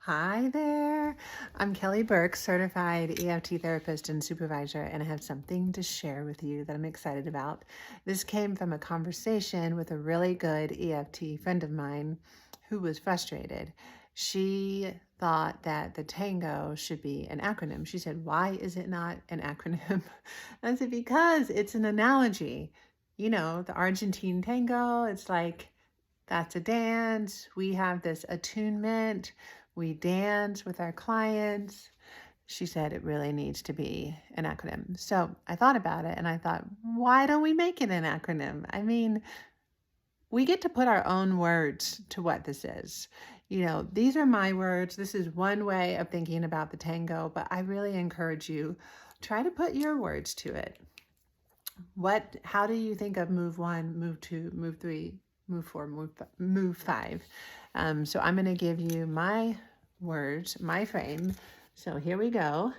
Hi there. I'm Kelly Burke, certified EFT therapist and supervisor, and I have something to share with you that I'm excited about. This came from a conversation with a really good EFT friend of mine who was frustrated. She thought that the TANGO should be an acronym. She said, "Why is it not an acronym?" I said, "Because it's an analogy. You know, the Argentine tango, it's like that's a dance. We have this attunement. We dance with our clients." She said it really needs to be an acronym. So I thought about it and I thought, why don't we make it an acronym? I mean, we get to put our own words to what this is. You know, these are my words. This is one way of thinking about the tango, but I really encourage you, try to put your words to it. How do you think of move one, move two, move three, move four, move five? So I'm going to give you my words, my frame. So here we go.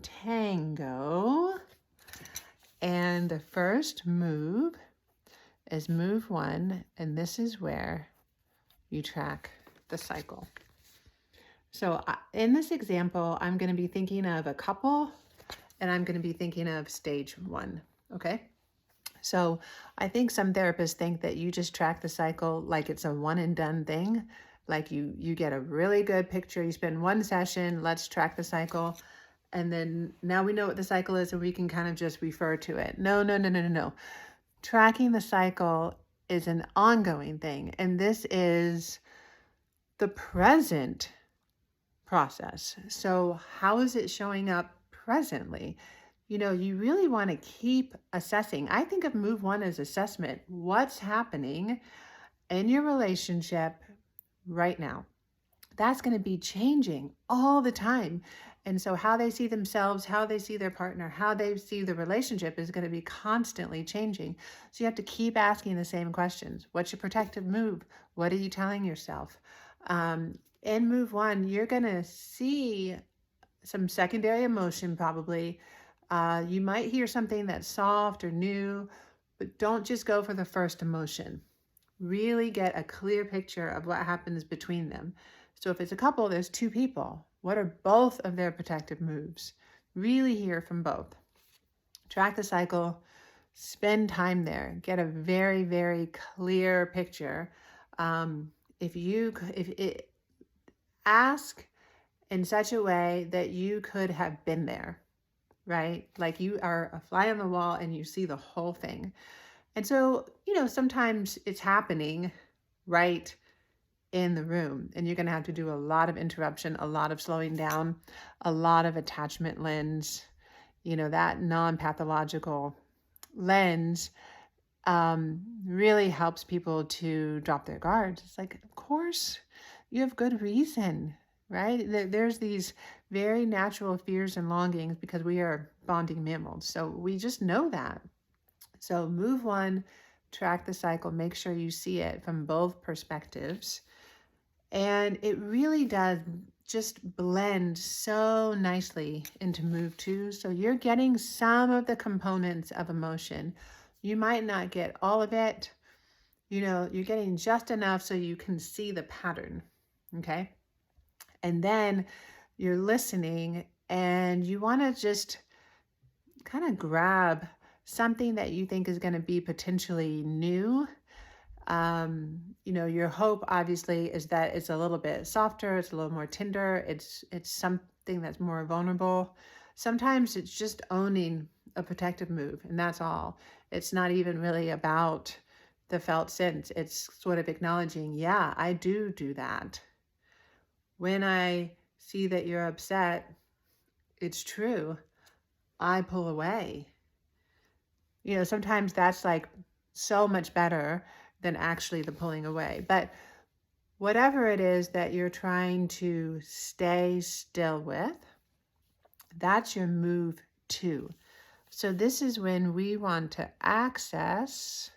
Tango. And the first move is move one. And this is where you track the cycle. So in this example, I'm going to be thinking of a couple and I'm going to be thinking of stage one. Okay. So I think some therapists think that you just track the cycle like it's a one and done thing. Like you get a really good picture, you spend one session, let's track the cycle. And then now we know what the cycle is and we can kind of just refer to it. No, no, no, no, no, no. Tracking the cycle is an ongoing thing. And this is the present process. So how is it showing up presently? You know, you really want to keep assessing. I think of move one as assessment. What's happening in your relationship right now? That's going to be changing all the time. And so how they see themselves, how they see their partner, how they see the relationship is going to be constantly changing. So you have to keep asking the same questions. What's your protective move? What are you telling yourself? In move one, you're going to see some secondary emotion probably. You might hear something that's soft or new, but don't just go for the first emotion. Really get a clear picture of what happens between them. So if it's a couple, there's two people. What are both of their protective moves? Really hear from both. Track the cycle, spend time there, get a very, very clear picture. Ask in such a way that you could have been there, right? Like you are a fly on the wall and you see the whole thing. And so, you know, sometimes it's happening right in the room and you're going to have to do a lot of interruption, a lot of slowing down, a lot of attachment lens, you know, that non-pathological lens really helps people to drop their guards. It's like, of course, you have good reason, right? There's these very natural fears and longings because we are bonding mammals. So we just know that. So move one, track the cycle, make sure you see it from both perspectives. And it really does just blend so nicely into move two. So you're getting some of the components of emotion. You might not get all of it. You know, you're getting just enough so you can see the pattern. Okay. And then you're listening and you want to just kind of grab something that you think is going to be potentially new. You know, your hope obviously is that it's a little bit softer, it's a little more tender, it's something that's more vulnerable. Sometimes it's just owning a protective move, and that's all. It's not even really about the felt sense. It's sort of acknowledging, yeah, I do that. When I see that you're upset, it's true. I pull away. You know, sometimes that's like so much better than actually the pulling away. But whatever it is that you're trying to stay still with, that's your move two. So this is when we want to access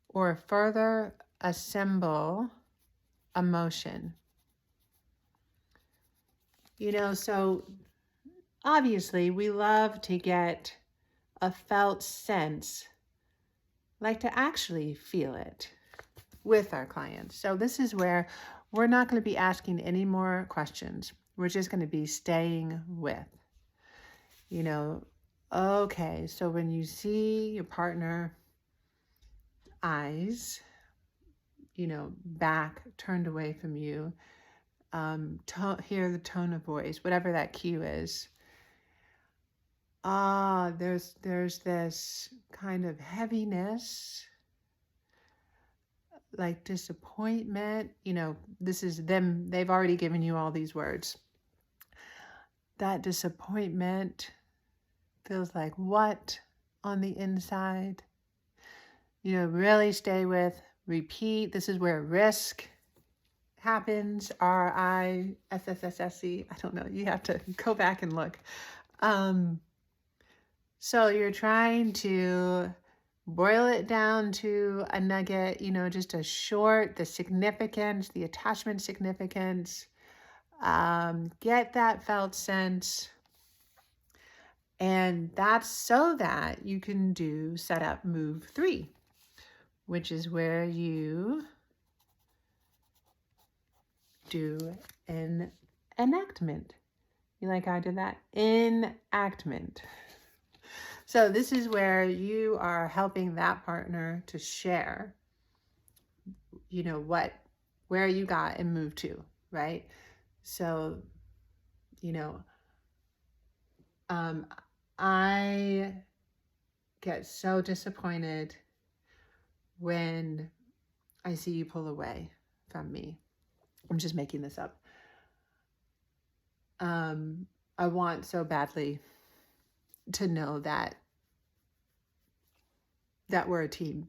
or further assemble emotion. You know, so obviously we love to get a felt sense, like to actually feel it with our clients. So this is where we're not going to be asking any more questions. We're just going to be staying with, okay, so when you see your partner eyes, back turned away from you, hear the tone of voice, whatever that cue is. There's this kind of heaviness, like disappointment. This is them. They've already given you all these words. That disappointment feels like what on the inside? Really stay with, repeat. This is where risk happens. RISSSSC. I don't know. You have to go back and look. So you're trying to boil it down to a nugget, just a short, the significance, the attachment significance, get that felt sense. And that's so that you can do setup move 3, which is where you do an enactment. You like how I did that? Enactment. So this is where you are helping that partner to share, where you got and move to, right? So, I get so disappointed when I see you pull away from me. I'm just making this up. I want so badly to know that we're a team.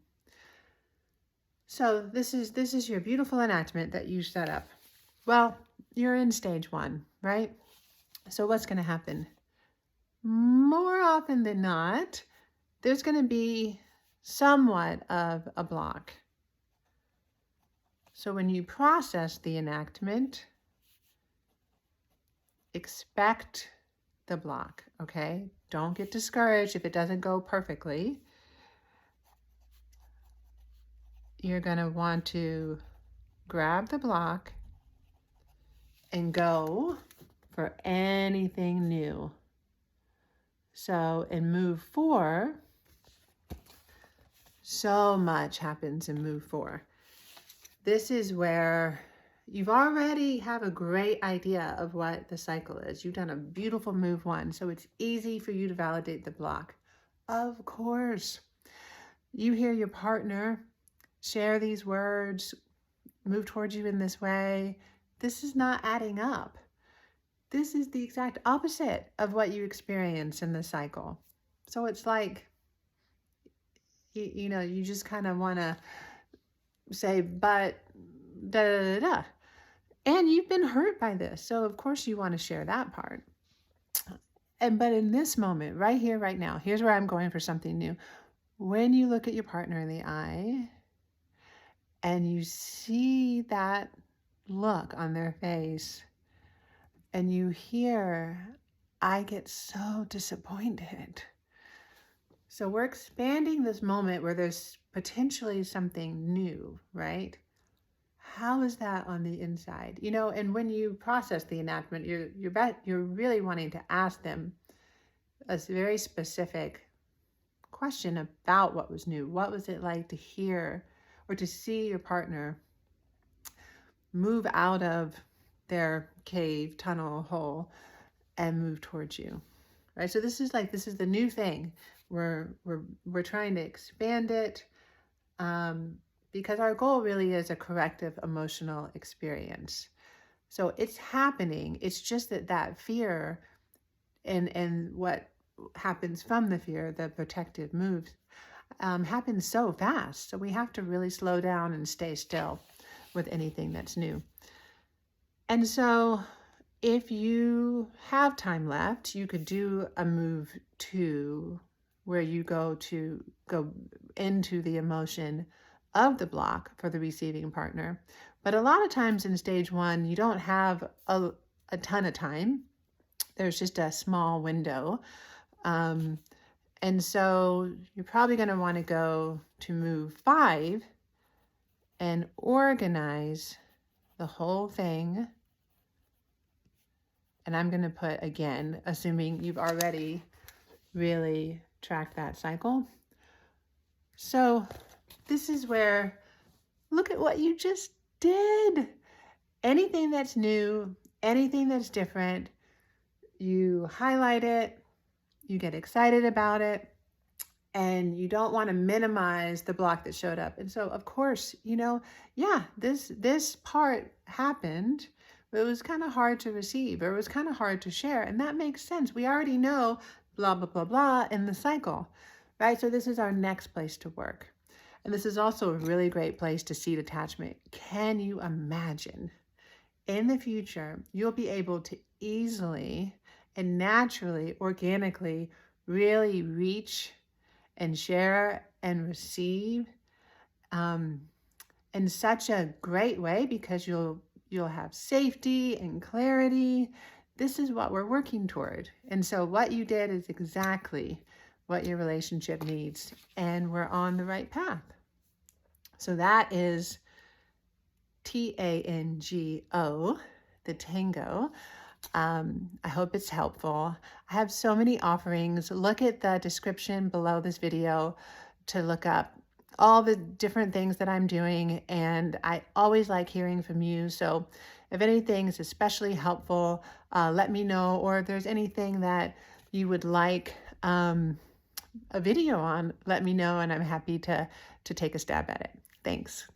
So this is your beautiful enactment that you set up. Well, you're in stage 1, right? So what's going to happen? More often than not, there's going to be somewhat of a block. So when you process the enactment, expect the block, okay? Don't get discouraged if it doesn't go perfectly. You're going to want to grab the block and go for anything new. So in move 4, so much happens in move 4. This is where you've already have a great idea of what the cycle is. You've done a beautiful move 1, so it's easy for you to validate the block. Of course, you hear your partner share these words, move towards you in this way. This is not adding up. This is the exact opposite of what you experience in the cycle. So it's like, you just kind of want to say, but da da da da. And you've been hurt by this. So of course you want to share that part. But in this moment, right here, right now, here's where I'm going for something new. When you look at your partner in the eye and you see that look on their face and you hear, I get so disappointed. So we're expanding this moment where there's potentially something new, right? How is that on the inside? And when you process the enactment, you're really wanting to ask them a very specific question about what was new. What was it like to hear or to see your partner move out of their cave, tunnel, hole, and move towards you, right? So this is the new thing. We're trying to expand it because our goal really is a corrective emotional experience. So it's happening. It's just that fear and what happens from the fear, the protective moves, happens so fast. So we have to really slow down and stay still with anything that's new. And so if you have time left, you could do a move 2 where you go into the emotion of the block for the receiving partner. But a lot of times in stage 1, you don't have a ton of time. There's just a small window. And so you're probably going to want to go to move 5 and organize the whole thing. And I'm going to put, again, assuming you've already really tracked that cycle. So this is where, look at what you just did. Anything that's new, anything that's different, you highlight it, you get excited about it, and you don't want to minimize the block that showed up. And so, of course, yeah, this part happened, but it was kind of hard to receive, or it was kind of hard to share. And that makes sense. We already know blah, blah, blah, blah in the cycle, right? So this is our next place to work. And this is also a really great place to see detachment. Can you imagine in the future, you'll be able to easily and naturally, organically, really reach and share and receive in such a great way, because you'll have safety and clarity. This is what we're working toward. And so what you did is exactly what your relationship needs, and we're on the right path. So that is TANGO, the tango. I hope it's helpful. I have so many offerings. Look at the description below this video to look up all the different things that I'm doing. And I always like hearing from you. So if anything is especially helpful, let me know. Or if there's anything that you would like a video on, let me know, and I'm happy to take a stab at it. Thanks.